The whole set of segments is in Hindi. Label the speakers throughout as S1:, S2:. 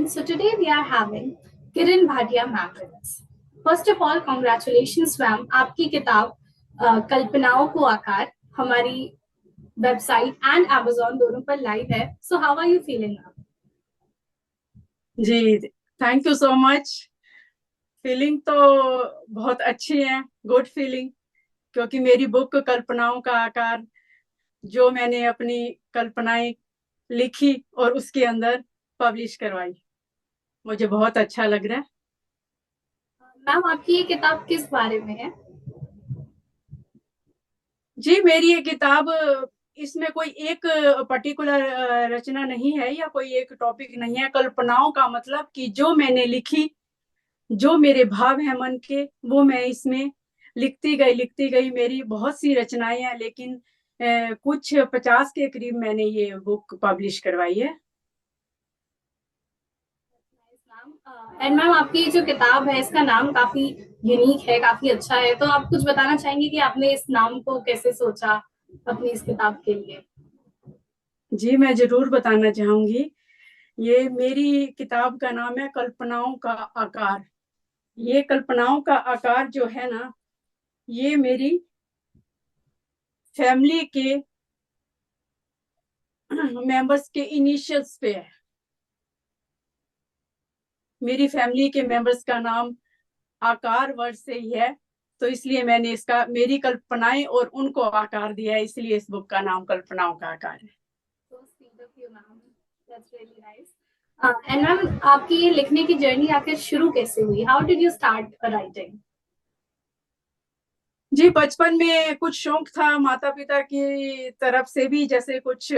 S1: So today we are having Kiran Bhatia ma'am with us. First of all, congratulations ma'am. आपकी किताब कल्पनाओं को आकार हमारी वेबसाइट एंड Amazon दोनों पर लाइव है. So how are you feeling now?
S2: जी, thank you so much. Feeling तो बहुत अच्छी है, गुड फीलिंग, क्योंकि मेरी बुक कल्पनाओं का आकार, जो मैंने अपनी कल्पनाएं लिखी और उसके अंदर पब्लिश करवाई, मुझे बहुत अच्छा लग रहा है।
S1: मैम आपकी ये किताब किस बारे में है?
S2: जी, मेरी ये किताब, इसमें कोई एक पर्टिकुलर रचना नहीं है या कोई एक टॉपिक नहीं है। कल्पनाओं का मतलब कि जो मैंने लिखी, जो मेरे भाव हैं मन के, वो मैं इसमें लिखती गई। मेरी बहुत सी रचनाएं हैं, लेकिन कुछ 50 के करीब मैंने ये बुक पब्लिश करवाई है।
S1: एंड मैम आपकी जो किताब है इसका नाम काफी यूनिक है, काफी अच्छा है. तो आप कुछ बताना चाहेंगे कि आपने इस नाम को कैसे सोचा अपनी इस किताब के लिए?
S2: जी, मैं जरूर बताना चाहूंगी। ये मेरी किताब का नाम है कल्पनाओं का आकार। ये कल्पनाओं का आकार जो है ना, ये मेरी फैमिली के मेंबर्स के इनिशियल्स पे है। मेरी फैमिली के मेंबर्स का नाम आकार वर्ड से ही है, तो इसलिए मैंने इसका, मेरी कल्पनाएं और उनको आकार दिया है, इसलिए इस बुक का नाम कल्पनाओं का आकार है।
S1: So sweet of you, ma'am. That's really nice. And ma'am आपकी ये लिखने की जर्नी आखिर शुरू कैसे हुई? How did you start writing?
S2: जी, बचपन में कुछ शौक था, माता पिता की तरफ से भी जैसे कुछ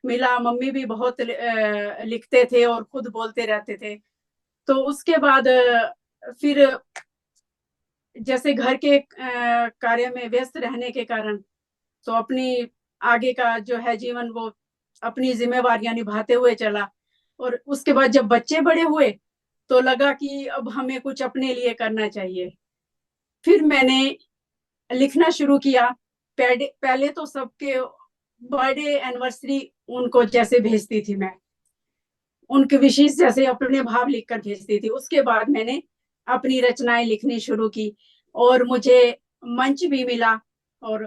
S2: मिला। मम्मी भी बहुत लिखते थे और खुद बोलते रहते थे। तो उसके बाद फिर जैसे घर के कार्य में व्यस्त रहने के कारण, तो अपनी आगे का जो है जीवन, वो अपनी जिम्मेवारियां निभाते हुए चला। और उसके बाद जब बच्चे बड़े हुए, तो लगा कि अब हमें कुछ अपने लिए करना चाहिए। फिर मैंने लिखना शुरू किया। पहले तो सबके बर्थडे एनिवर्सरी उनको जैसे भेजती थी मैं, उनके विशेष जैसे अपने भाव लिखकर भेजती थी। उसके बाद मैंने अपनी रचनाएं लिखनी शुरू की और मुझे मंच भी मिला। और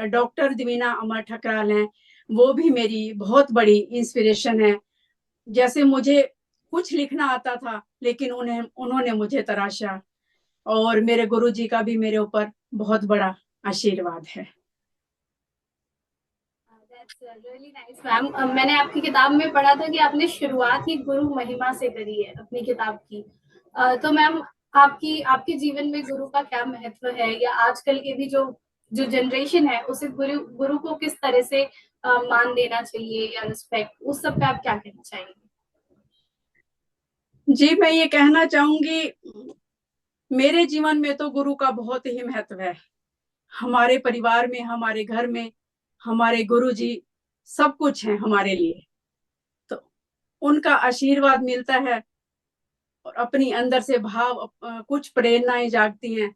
S2: डॉक्टर दीविना अमर ठकराल हैं, वो भी मेरी बहुत बड़ी इंस्पिरेशन है। जैसे मुझे कुछ लिखना आता था, लेकिन उन्होंने मुझे तराशा, और मेरे गुरुजी का भी मेरे ऊपर बहुत बड़ा आशीर्वाद है।
S1: That's really nice, ma'am. मैंने आपकी किताब में पढ़ा था कि आपने शुरुआत ही गुरु महिमा से करी है अपनी किताब की. तो मैम आपकी आपके जीवन में गुरु का क्या महत्व है, या आजकल के भी जो जो जनरेशन है उसे गुरु गुरु को किस तरह से मान देना चाहिए या रिस्पेक्ट, उस सब पे आप क्या कहना चाहेंगे?
S2: जी, मैं ये कहना चाहूंगी, मेरे जीवन में तो गुरु का बहुत ही महत्व है। हमारे परिवार में, हमारे घर में, हमारे गुरु जी सब कुछ है हमारे लिए। तो उनका आशीर्वाद मिलता है और अपनी अंदर से भाव, कुछ प्रेरणाएं जागती हैं,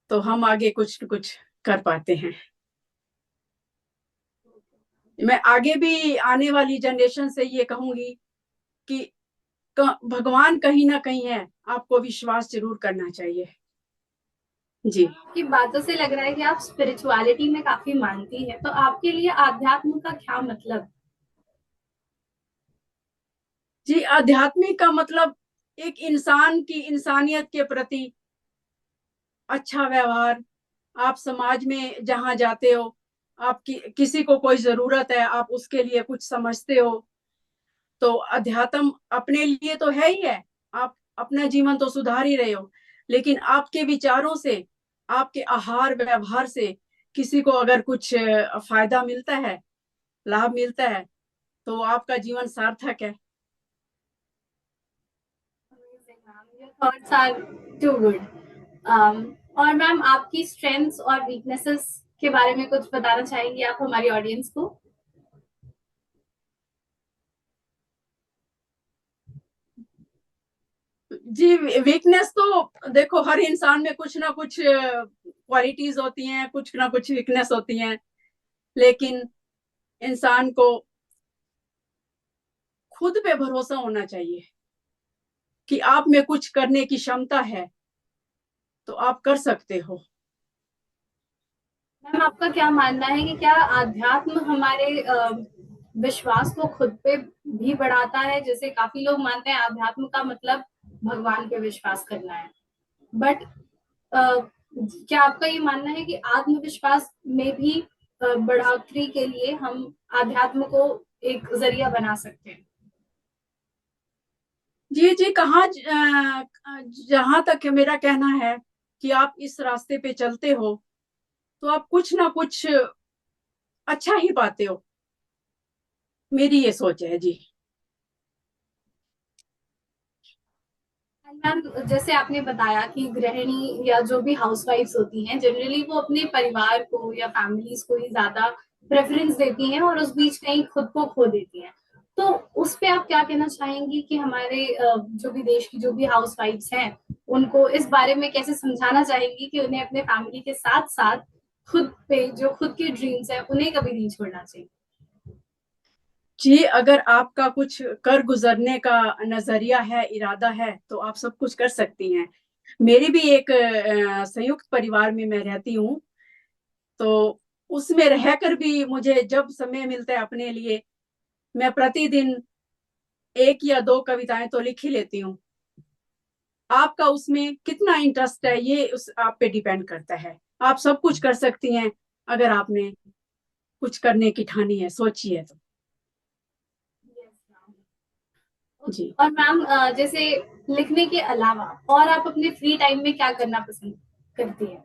S2: तो हम आगे कुछ न कुछ कर पाते हैं। मैं आगे भी आने वाली जनरेशन से ये कहूंगी कि भगवान कहीं ना कहीं है, आपको विश्वास जरूर करना चाहिए। जी
S1: आपकी बातों से लग रहा है कि आप स्पिरिचुअलिटी में काफी मानती है. तो आपके लिए आध्यात्म का क्या मतलब?
S2: जी, आध्यात्मिक का मतलब एक इंसान की इंसानियत के प्रति अच्छा व्यवहार। आप समाज में जहां जाते हो, आप किसी को कोई जरूरत है, आप उसके लिए कुछ समझते हो, तो अध्यात्म अपने लिए तो है ही है। आप अपना जीवन तो सुधार ही रहे हो, लेकिन आपके विचारों से, आपके आहार व्यवहार से किसी को अगर कुछ फायदा मिलता है, लाभ मिलता है, तो आपका जीवन सार्थक है।
S1: Your thoughts are too good. और मैम आपकी स्ट्रेंथ्स और वीकनेसेस के बारे में कुछ बताना चाहेंगी आप हमारी ऑडियंस को?
S2: जी, वीकनेस तो देखो, हर इंसान में कुछ ना कुछ क्वालिटीज होती हैं, कुछ ना कुछ वीकनेस होती हैं। लेकिन इंसान को खुद पे भरोसा होना चाहिए कि आप में कुछ करने की क्षमता है तो आप कर सकते हो।
S1: मैम आपका क्या मानना है कि क्या आध्यात्म हमारे विश्वास को खुद पे भी बढ़ाता है? जैसे काफी लोग मानते हैं आध्यात्म का मतलब भगवान पे विश्वास करना है, बट क्या आपका ये मानना है कि आत्मविश्वास में भी बढ़ोतरी के लिए हम आध्यात्म को एक जरिया बना सकते हैं?
S2: जी जी, कहाँ जहां तक मेरा कहना है कि आप इस रास्ते पे चलते हो तो आप कुछ ना कुछ अच्छा ही पाते हो, मेरी ये सोच है जी।
S1: मैम जैसे आपने बताया कि गृहिणी या जो भी हाउसवाइफ्स होती हैं जनरली वो अपने परिवार को या फैमिलीज को ही ज्यादा प्रेफरेंस देती हैं और उस बीच कहीं खुद को खो देती हैं। तो उस पे आप क्या कहना चाहेंगी कि हमारे जो भी देश की जो भी हाउसवाइफ्स हैं उनको इस बारे में कैसे समझाना चाहेंगी कि उन्हें अपने फैमिली के साथ साथ खुद पे जो खुद के ड्रीम्स हैं उन्हें कभी नहीं छोड़ना चाहिए?
S2: जी, अगर आपका कुछ कर गुजरने का नजरिया है, इरादा है, तो आप सब कुछ कर सकती हैं। मेरी भी एक संयुक्त परिवार में मैं रहती हूँ, तो उसमें रहकर भी मुझे जब समय मिलता है अपने लिए, मैं प्रतिदिन एक या दो कविताएं तो लिख ही लेती हूँ। आपका उसमें कितना इंटरेस्ट है ये उस आप पे डिपेंड करता है। आप सब कुछ कर सकती हैं अगर आपने कुछ करने की ठानी है, सोचिए तो। जी
S1: और मैम जैसे लिखने के अलावा और आप अपने फ्री टाइम में क्या करना पसंद करती हैं?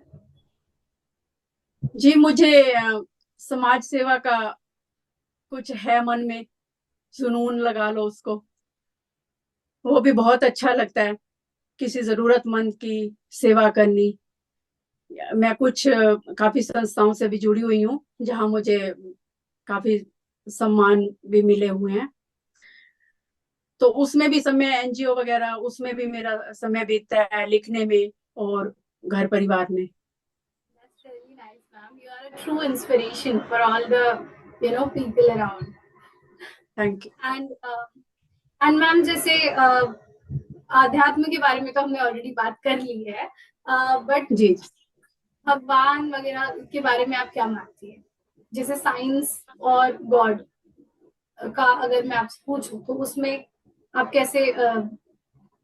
S2: जी, मुझे समाज सेवा का कुछ है मन में, जुनून लगा लो उसको, वो भी बहुत अच्छा लगता है। किसी जरूरतमंद की सेवा करनी। मैं कुछ काफी संस्थाओं से भी जुड़ी हुई हूँ जहाँ मुझे काफी सम्मान भी मिले हुए हैं, तो उसमें भी समय, एनजीओ वगैरह, उसमें भी मेरा समय बीतता है लिखने में और घर परिवार में।
S1: That's really nice, ma'am. You are a true inspiration for all the people around.
S2: Thank you.
S1: And ma'am जैसे आध्यात्म के बारे में तो हमने ऑलरेडी बात कर ली है, बट
S2: जी
S1: भगवान वगैरह के बारे में आप क्या मानती हैं? जैसे साइंस और गॉड का अगर मैं आपसे पूछूं तो उसमें आप कैसे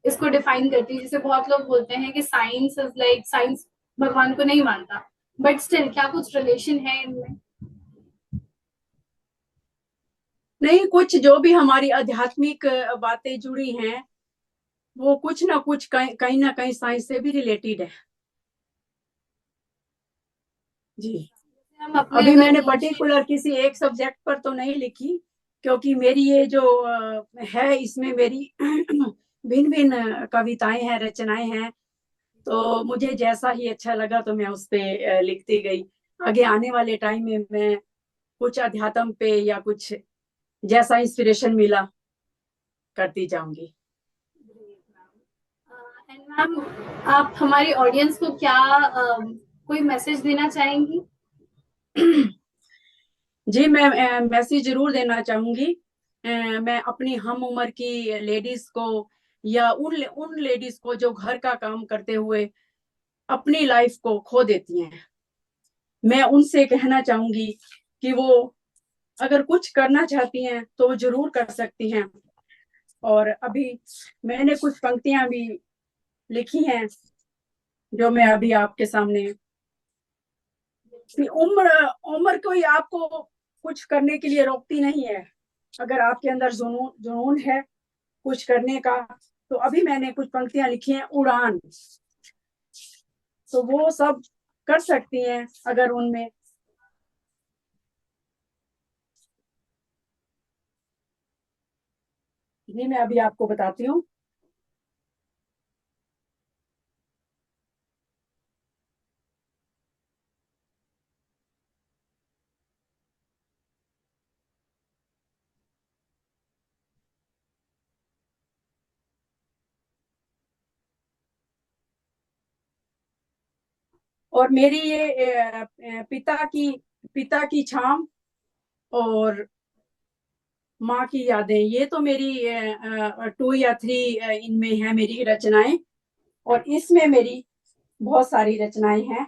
S1: इसको डिफाइन करती है? जैसे बहुत लोग बोलते हैं कि साइंस इज लाइक साइंस भगवान को नहीं मानता, बट स्टिल क्या कुछ रिलेशन है इनमें?
S2: नहीं, कुछ जो भी हमारी आध्यात्मिक बातें जुड़ी हैं वो कुछ ना कुछ कहीं ना कहीं साइंस से भी रिलेटेड है। जी,
S1: हम अपने
S2: अभी
S1: अगर
S2: मैंने
S1: निजी
S2: पर्टिकुलर किसी एक सब्जेक्ट पर तो नहीं लिखी, क्योंकि मेरी ये जो है इसमें मेरी भिन्न भिन्न कविताएं हैं, रचनाएं हैं, तो मुझे जैसा ही अच्छा लगा तो मैं उस पे लिखती गई। आगे आने वाले टाइम में मैं कुछ अध्यात्म पे या कुछ जैसा इंस्पिरेशन मिला करती जाऊंगी।
S1: एंड मैम आप हमारी ऑडियंस को क्या कोई मैसेज देना चाहेंगी?
S2: जी, मैं मैसेज जरूर देना चाहूंगी। मैं अपनी हम उम्र की लेडीज को या उन उन लेडीज को जो घर का काम करते हुए अपनी लाइफ को खो देती हैं, मैं उनसे कहना चाहूंगी कि वो अगर कुछ करना चाहती हैं तो वो जरूर कर सकती हैं। और अभी मैंने कुछ पंक्तियां भी लिखी हैं जो मैं अभी आपके सामने, कि उम्र उम्र कोई आपको कुछ करने के लिए रोकती नहीं है। अगर आपके अंदर जुनून जुनून है कुछ करने का, तो अभी मैंने कुछ पंक्तियां लिखी हैं, उड़ान, तो वो सब कर सकती हैं अगर उनमें। ये मैं अभी आपको बताती हूँ। और मेरी ये पिता की छाम और माँ की यादें, ये तो मेरी 2 या 3 इनमें है मेरी रचनाएं, और इसमें मेरी बहुत सारी रचनाएं हैं।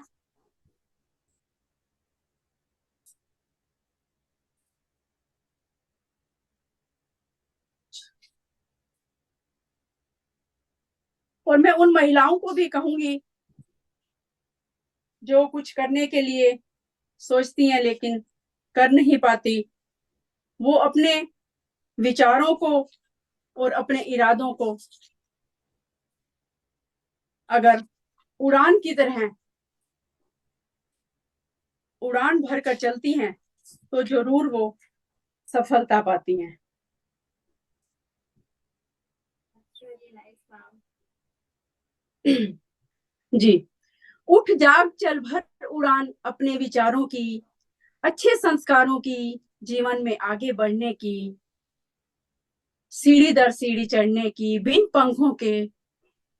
S2: और मैं उन महिलाओं को भी कहूंगी जो कुछ करने के लिए सोचती हैं लेकिन कर नहीं पाती, वो अपने विचारों को और अपने इरादों को अगर उड़ान की तरह उड़ान भरकर चलती हैं तो जरूर वो सफलता पाती हैं।
S1: really nice, ma'am.
S2: जी। उठ जाग चल भर उड़ान अपने विचारों की, अच्छे संस्कारों की, जीवन में आगे बढ़ने की, सीढ़ी दर सीढ़ी चढ़ने की, बिन पंखों के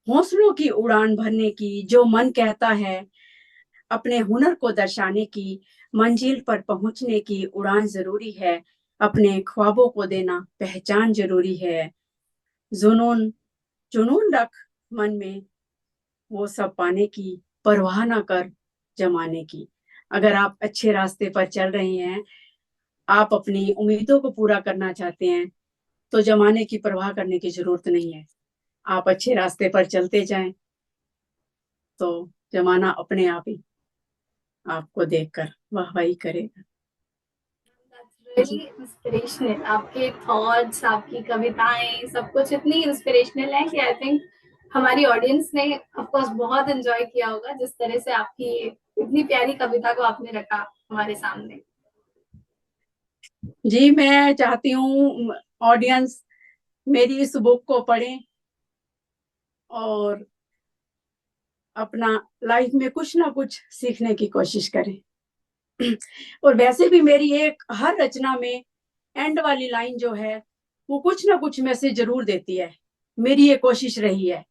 S2: हौसलों की उड़ान भरने की, जो मन कहता है अपने हुनर को दर्शाने की, मंजिल पर पहुंचने की उड़ान जरूरी है, अपने ख्वाबों को देना पहचान जरूरी है, जुनून जुनून रख मन में, वो सब पाने की, परवाह ना कर जमाने की। अगर आप अच्छे रास्ते पर चल रहे हैं, आप अपनी उम्मीदों को पूरा करना चाहते हैं, तो जमाने की परवाह करने की जरूरत नहीं है। आप अच्छे रास्ते पर चलते जाएं तो जमाना अपने आप ही आपको देखकर वाहवाही करेगा।
S1: That's really inspirational. आपके थॉट्स, आपकी कविताएं, सब कुछ इतनी इंस्पिरेशनल है कि आई थिंक हमारी ऑडियंस ने ऑफ कोर्स बहुत एंजॉय किया होगा जिस तरह से आपकी इतनी प्यारी कविता को आपने रखा हमारे सामने।
S2: जी, मैं चाहती हूँ ऑडियंस मेरी इस बुक को पढ़ें और अपना लाइफ में कुछ ना कुछ सीखने की कोशिश करें। और वैसे भी मेरी एक हर रचना में एंड वाली लाइन जो है वो कुछ ना कुछ मैसेज जरूर देती है। मेरी ये कोशिश रही है।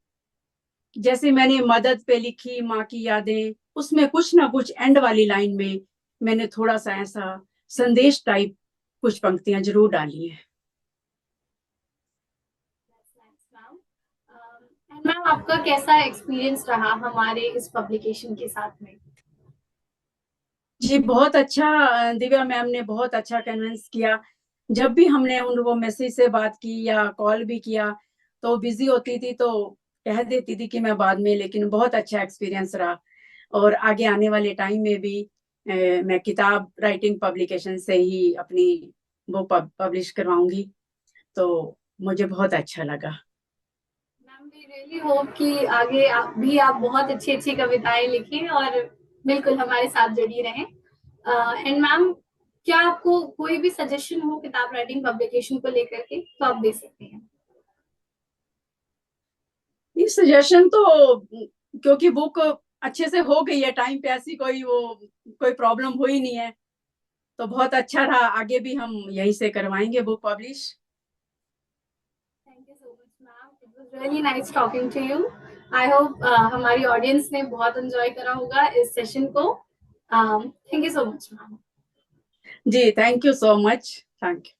S2: जैसे मैंने मदद पे लिखी माँ की यादें, उसमें कुछ ना कुछ एंड वाली लाइन में मैंने थोड़ा सा ऐसा संदेश टाइप कुछ पंक्तियां जरूर डाली हैं।
S1: मैम, आपका कैसा एक्सपीरियंस रहा हमारे इस पब्लिकेशन के साथ में?
S2: जी बहुत अच्छा। दिव्या मैम ने बहुत अच्छा कन्विंस किया। जब भी हमने उनको मैसेज से बात की या कॉल भी किया तो बिजी होती थी, तो कह देती थी कि मैं बाद में, लेकिन बहुत अच्छा एक्सपीरियंस रहा। और आगे आने वाले टाइम में भी मैं किताब राइटिंग पब्लिकेशन से ही अपनी बुक पब्लिश करवाऊंगी, तो मुझे बहुत अच्छा लगा।
S1: मैम, वी रियली होप कि आगे आप बहुत अच्छी अच्छी कविताएं लिखें और बिल्कुल हमारे साथ जुड़ी रहें। एंड मैम, क्या आपको कोई भी सजेशन हो किताब राइटिंग पब्लिकेशन को लेकर के तो आप दे सकते हैं।
S2: ये सजेशन तो, क्योंकि बुक अच्छे से हो गई है टाइम पे, ऐसी कोई प्रॉब्लम हुई नहीं है, तो बहुत अच्छा रहा। आगे भी हम यहीं से करवाएंगे book publish.
S1: Thank you so much ma'am, it was really nice talking to you. I hope हमारी ऑडियंस ने बहुत एंजॉय करा होगा इस सेशन को। Thank you so much ma'am.
S2: जी thank you so much. Thank you.